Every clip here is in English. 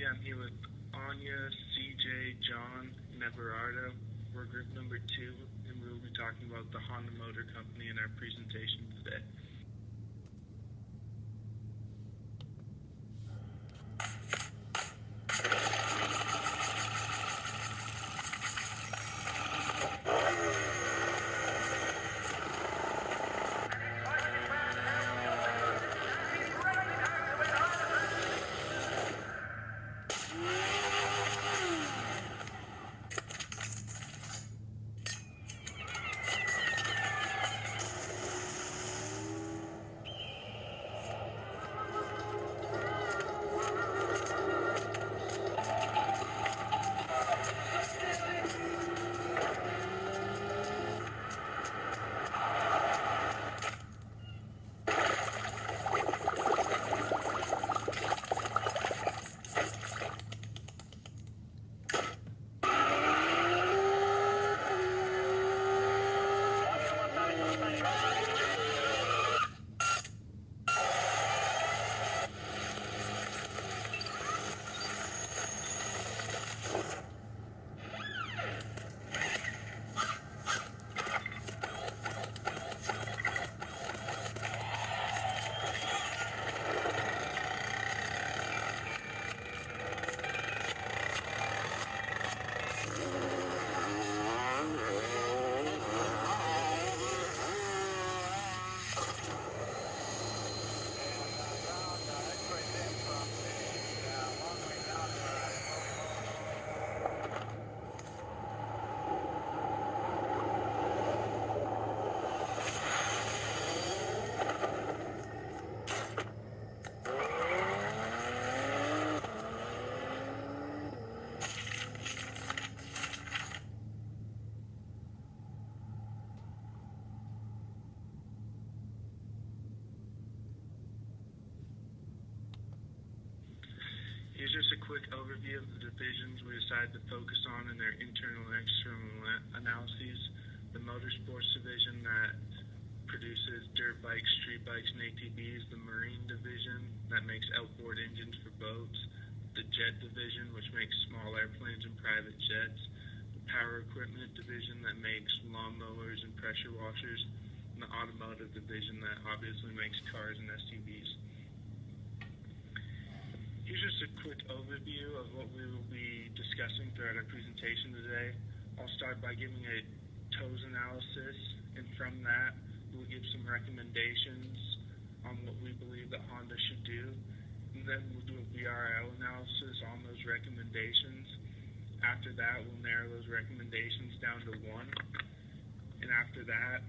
Yeah, I'm here with Anya, CJ, John, and Everardo. We're group number 2, and we'll be talking about the Honda Motor Company in our presentation today. Here's just a quick overview of the divisions we decided to focus on in their internal and external analyses. The Motorsports division that produces dirt bikes, street bikes, and ATVs. The Marine division that makes outboard engines for boats. The Jet division, which makes small airplanes and private jets. The Power Equipment division that makes lawnmowers and pressure washers. And the Automotive division that obviously makes cars and SUVs. Here's just a quick overview of what we will be discussing throughout our presentation today. I'll start by giving a TOES analysis, and from that, we'll give some recommendations on what we believe that Honda should do. And then we'll do a VRL analysis on those recommendations. After that, we'll narrow those recommendations down to 1. And after that,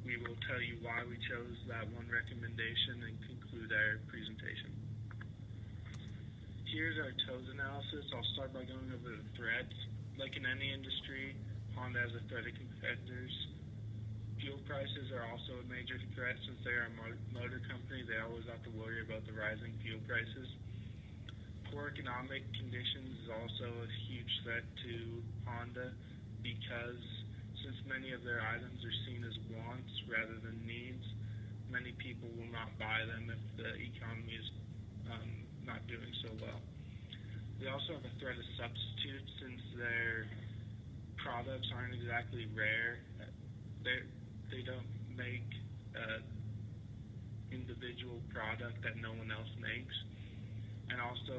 we will tell you why we chose that one recommendation and conclude our presentation. Here's our TOES analysis. I'll start by going over the threats. Like in any industry, Honda has a threat of competitors. Fuel prices are also a major threat. Since they are a motor company, they always have to worry about the rising fuel prices. Poor economic conditions is also a huge threat to Honda because since many of their items are seen as wants rather than needs, many people will not buy them if the economy is not doing so well. They also have a threat of substitutes since their products aren't exactly rare. They don't make individual product that no one else makes. And also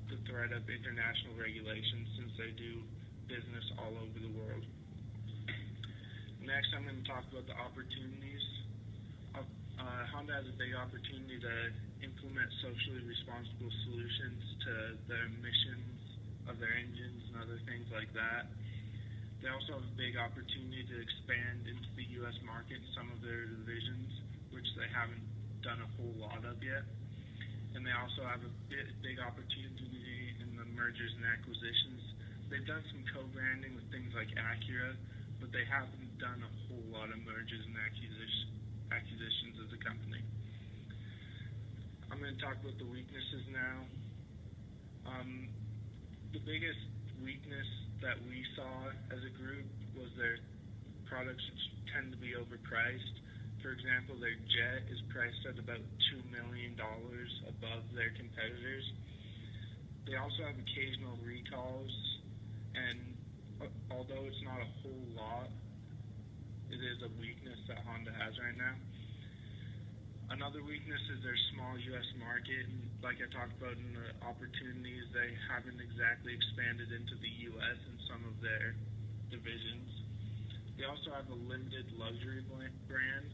the threat of international regulations since they do business all over the world. Next, I'm going to talk about the opportunities. Honda has a big opportunity to implement socially responsible solutions to the emissions of their engines and other things like that. They also have a big opportunity to expand into the U.S. market in some of their divisions, which they haven't done a whole lot of yet. And they also have a big opportunity in the mergers and acquisitions. They've done some co-branding with things like Acura, but they haven't done a whole lot of mergers and acquisitions as a company. I'm going to talk about the weaknesses now. The biggest weakness that we saw as a group was their products tend to be overpriced. For example, their Jet is priced at about $2 million above their competitors. They also have occasional recalls, and although it's not a whole lot, it is a weakness that Honda has right now. Another weakness is their small U.S. market, and like I talked about in the opportunities, they haven't exactly expanded into the U.S. in some of their divisions. They also have a limited luxury brand.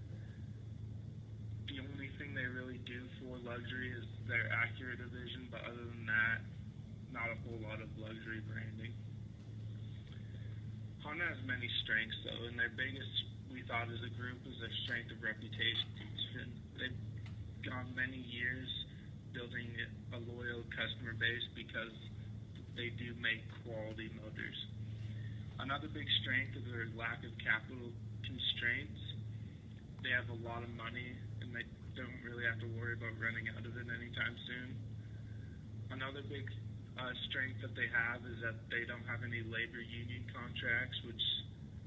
The only thing they really do for luxury is their Acura division, but other than that, not a whole lot of luxury branding. Honda has many strengths, though, and their biggest, we thought as a group, is their strength of reputation. They've gone many years building a loyal customer base because they do make quality motors. Another big strength is their lack of capital constraints. They have a lot of money, and they don't really have to worry about running out of it anytime soon. Another big strength that they have is that they don't have any labor union contracts, which,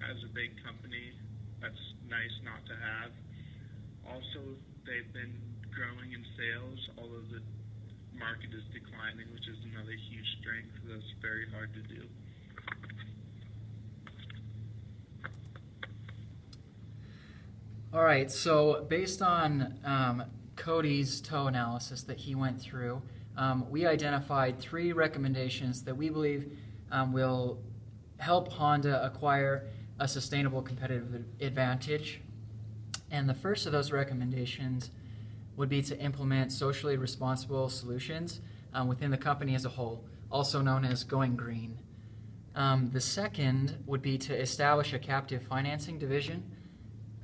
as a big company, that's nice not to have. Also, they've been growing in sales, although the market is declining, which is another huge strength that's very hard to do. All right, so based on Cody's tow analysis that he went through, we identified 3 recommendations that we believe will help Honda acquire a sustainable competitive advantage. And the first of those recommendations would be to implement socially responsible solutions within the company as a whole, also known as going green. The second would be to establish a captive financing division.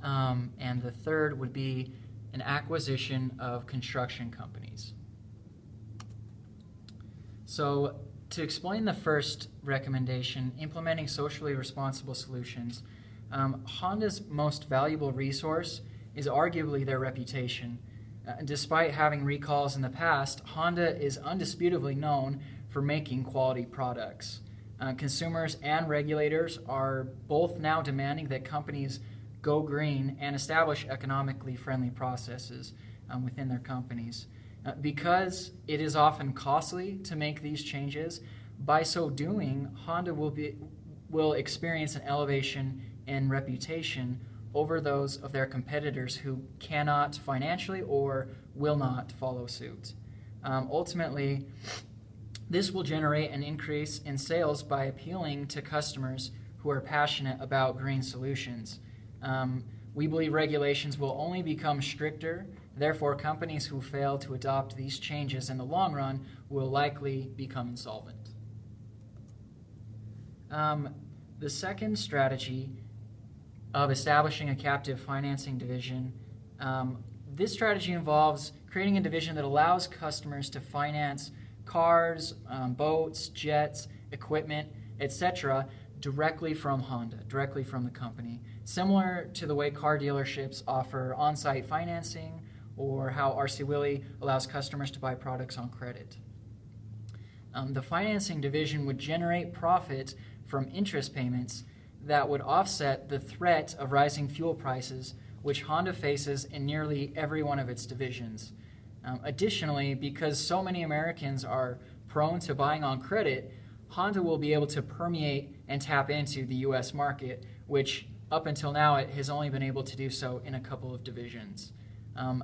And the third would be an acquisition of construction companies. So to explain the first recommendation, implementing socially responsible solutions, Honda's most valuable resource is arguably their reputation. Despite having recalls in the past, Honda is undisputably known for making quality products. Consumers and regulators are both now demanding that companies go green and establish economically friendly processes within their companies. Because it is often costly to make these changes, by so doing, Honda will experience an elevation in reputation over those of their competitors who cannot financially or will not follow suit. Ultimately, this will generate an increase in sales by appealing to customers who are passionate about green solutions. We believe regulations will only become stricter. Therefore, companies who fail to adopt these changes in the long run will likely become insolvent. The second strategy of establishing a captive financing division, this strategy involves creating a division that allows customers to finance cars, boats, jets, equipment, etc., directly from Honda, directly from the company, similar to the way car dealerships offer on-site financing or how RC Willey allows customers to buy products on credit. The financing division would generate profit from interest payments that would offset the threat of rising fuel prices, which Honda faces in nearly every one of its divisions. Additionally, because so many Americans are prone to buying on credit, Honda will be able to permeate and tap into the U.S. market, which up until now it has only been able to do so in a couple of divisions.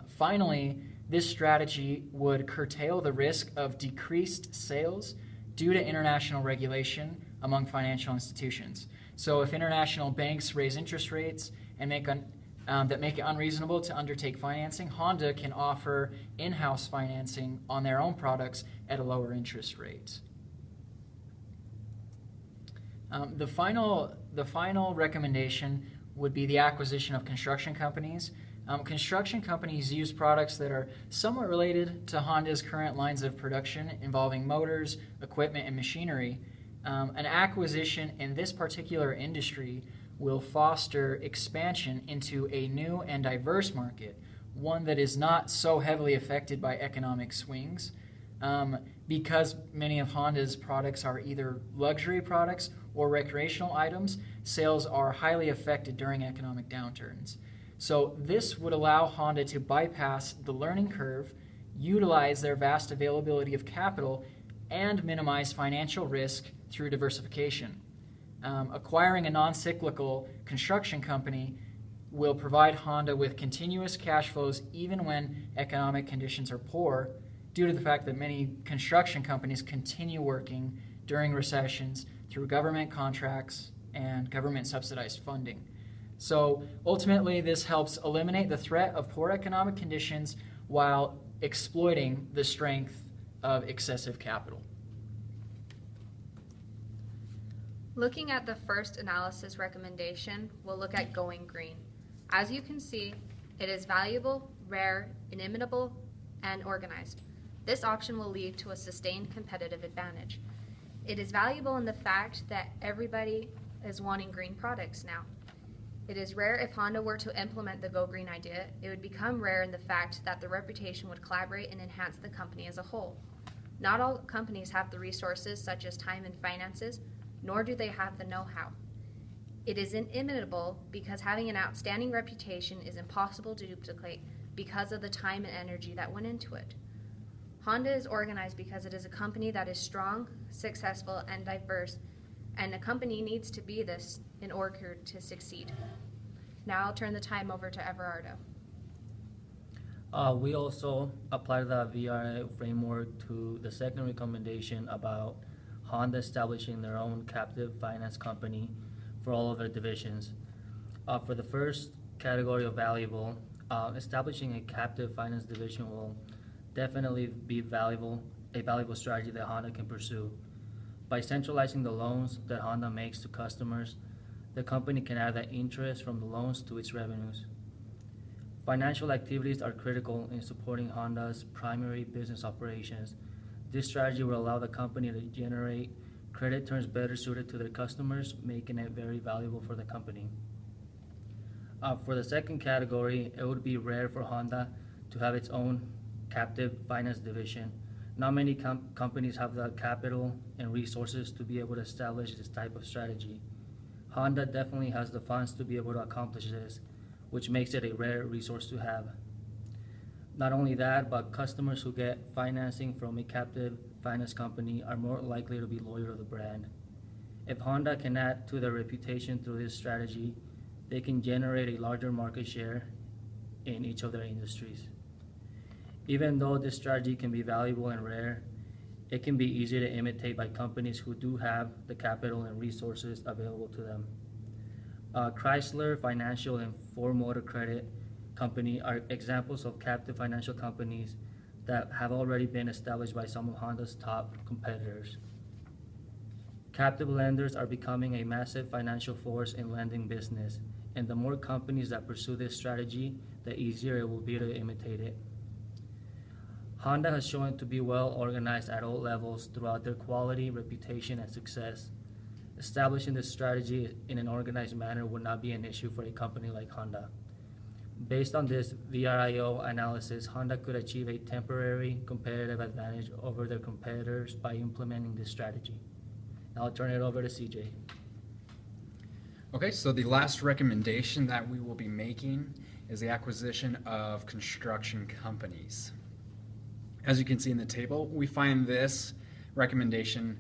Finally, this strategy would curtail the risk of decreased sales due to international regulation among financial institutions. So if international banks raise interest rates and that make it unreasonable to undertake financing, Honda can offer in-house financing on their own products at a lower interest rate. The final recommendation would be the acquisition of construction companies. Construction companies use products that are somewhat related to Honda's current lines of production involving motors, equipment, and machinery. An acquisition in this particular industry will foster expansion into a new and diverse market, one that is not so heavily affected by economic swings. Because many of Honda's products are either luxury products or recreational items, sales are highly affected during economic downturns. So this would allow Honda to bypass the learning curve, utilize their vast availability of capital, and minimize financial risk through diversification. Acquiring a non-cyclical construction company will provide Honda with continuous cash flows even when economic conditions are poor, due to the fact that many construction companies continue working during recessions through government contracts and government subsidized funding. So ultimately, this helps eliminate the threat of poor economic conditions while exploiting the strength of excessive capital. Looking at the first analysis recommendation, we'll look at going green. As you can see, it is valuable, rare, inimitable, and organized. This option will lead to a sustained competitive advantage. It is valuable in the fact that everybody is wanting green products now. It is rare. If Honda were to implement the Go Green idea, it would become rare in the fact that the reputation would collaborate and enhance the company as a whole. Not all companies have the resources such as time and finances, nor do they have the know-how. It is inimitable because having an outstanding reputation is impossible to duplicate because of the time and energy that went into it. Honda is organized because it is a company that is strong, successful, and diverse, and a company needs to be this in order to succeed. Now I'll turn the time over to Everardo. We also applied the VRA framework to the second recommendation about Honda establishing their own captive finance company for all of their divisions. For the first category of valuable, establishing a captive finance division will definitely be a valuable strategy that Honda can pursue. By centralizing the loans that Honda makes to customers, the company can add that interest from the loans to its revenues. Financial activities are critical in supporting Honda's primary business operations. This strategy will allow the company to generate credit terms better suited to their customers, making it very valuable for the company. For the second category, it would be rare for Honda to have its own captive finance division. Not many companies have the capital and resources to be able to establish this type of strategy. Honda definitely has the funds to be able to accomplish this, which makes it a rare resource to have. Not only that, but customers who get financing from a captive finance company are more likely to be loyal to the brand. If Honda can add to their reputation through this strategy, they can generate a larger market share in each of their industries. Even though this strategy can be valuable and rare, it can be easy to imitate by companies who do have the capital and resources available to them. Chrysler Financial and Ford Motor Credit Company are examples of captive financial companies that have already been established by some of Honda's top competitors. Captive lenders are becoming a massive financial force in lending business, and the more companies that pursue this strategy, the easier it will be to imitate it. Honda has shown to be well organized at all levels throughout their quality, reputation, and success. Establishing this strategy in an organized manner would not be an issue for a company like Honda. Based on this VRIO analysis, Honda could achieve a temporary competitive advantage over their competitors by implementing this strategy. Now I'll turn it over to CJ. Okay, so the last recommendation that we will be making is the acquisition of construction companies. As you can see in the table, we find this recommendation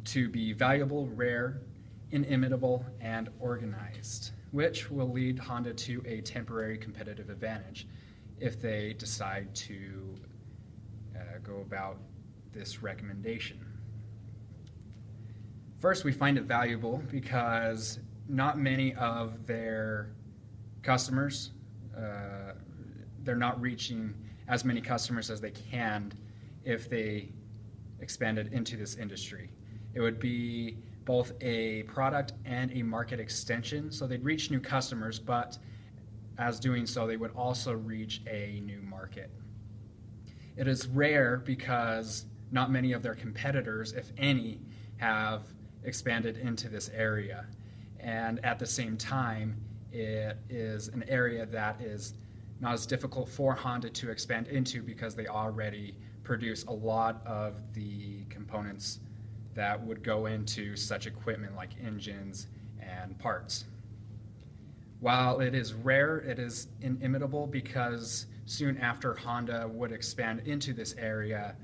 to be valuable, rare, inimitable, and organized, which will lead Honda to a temporary competitive advantage if they decide to go about this recommendation. First, we find it valuable because not many of their customers, they're not reaching as many customers as they can if they expanded into this industry. It would be both a product and a market extension, so they'd reach new customers, but as doing so, they would also reach a new market. It is rare because not many of their competitors, if any, have expanded into this area. And at the same time, it is an area that is not as difficult for Honda to expand into because they already produce a lot of the components that would go into such equipment like engines and parts. While it is rare, it is inimitable because soon after Honda would expand into this area,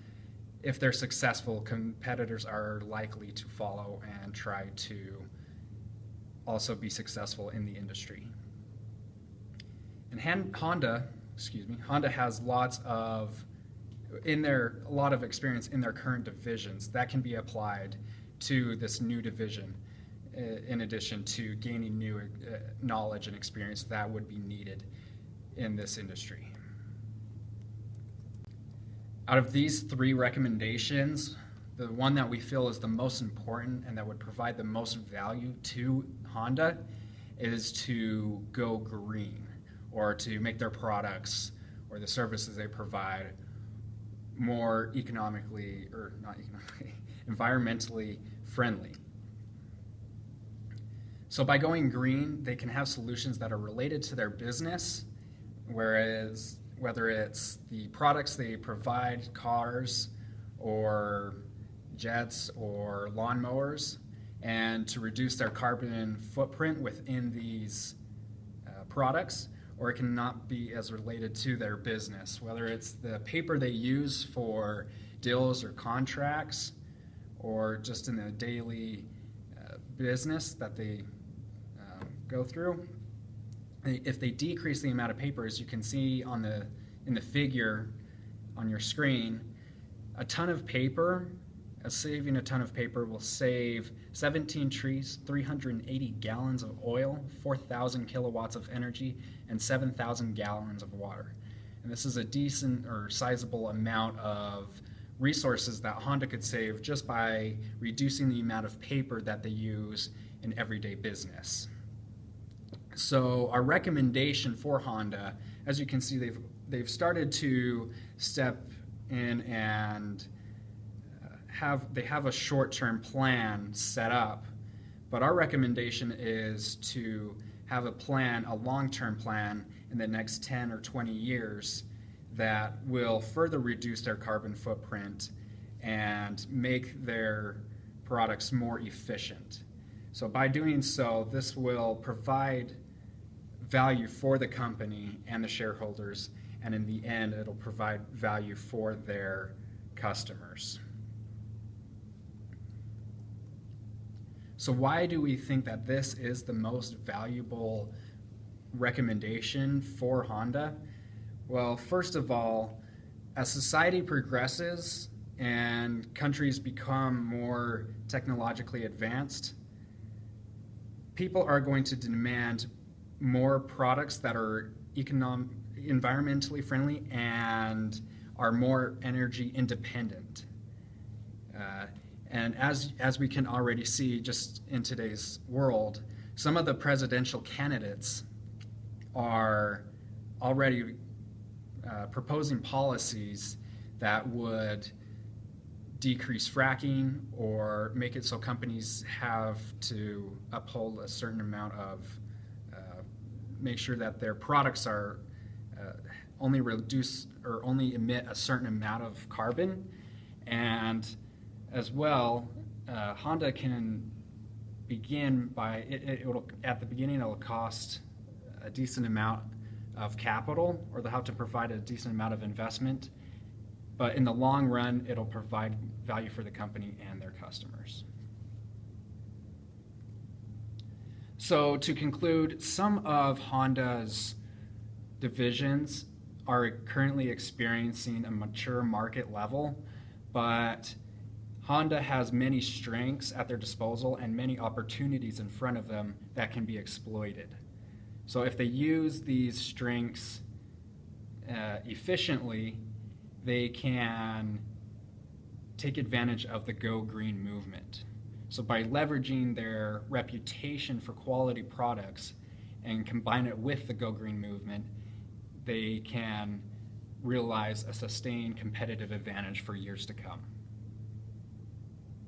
if they're successful, competitors are likely to follow and try to also be successful in the industry. And Honda has a lot of experience in their current divisions that can be applied to this new division, in addition to gaining new knowledge and experience that would be needed in this industry. Out of these 3 recommendations, the one that we feel is the most important and that would provide the most value to Honda is to go green, or to make their products or the services they provide more environmentally friendly. So by going green, they can have solutions that are related to their business, whereas whether it's the products they provide, cars or jets or lawnmowers, and to reduce their carbon footprint within these products, or it can not be as related to their business, whether it's the paper they use for deals or contracts, or just in the daily business that they go through. If they decrease the amount of paper, as you can see in the figure on your screen, saving a ton of paper will save 17 trees, 380 gallons of oil, 4,000 kilowatts of energy, and 7,000 gallons of water. And this is a decent or sizable amount of resources that Honda could save just by reducing the amount of paper that they use in everyday business. So our recommendation for Honda, as you can see, they've started to step in and they have a short-term plan set up, but our recommendation is to have a long-term plan in the next 10 or 20 years that will further reduce their carbon footprint and make their products more efficient. So by doing so, this will provide value for the company and the shareholders, and in the end, it'll provide value for their customers. So why do we think that this is the most valuable recommendation for Honda? Well, first of all, as society progresses and countries become more technologically advanced, people are going to demand more products that are environmentally friendly and are more energy independent. And as we can already see just in today's world, some of the presidential candidates are already proposing policies that would decrease fracking or make it so companies have to uphold a certain amount of, make sure that their products are only reduce or only emit a certain amount of carbon. And as well, Honda can begin by, at the beginning it'll cost a decent amount of capital, or they'll have to provide a decent amount of investment, but in the long run it'll provide value for the company and their customers. So to conclude, some of Honda's divisions are currently experiencing a mature market level, but Honda has many strengths at their disposal and many opportunities in front of them that can be exploited. So if they use these strengths efficiently, they can take advantage of the Go Green movement. So by leveraging their reputation for quality products and combine it with the Go Green movement, they can realize a sustained competitive advantage for years to come.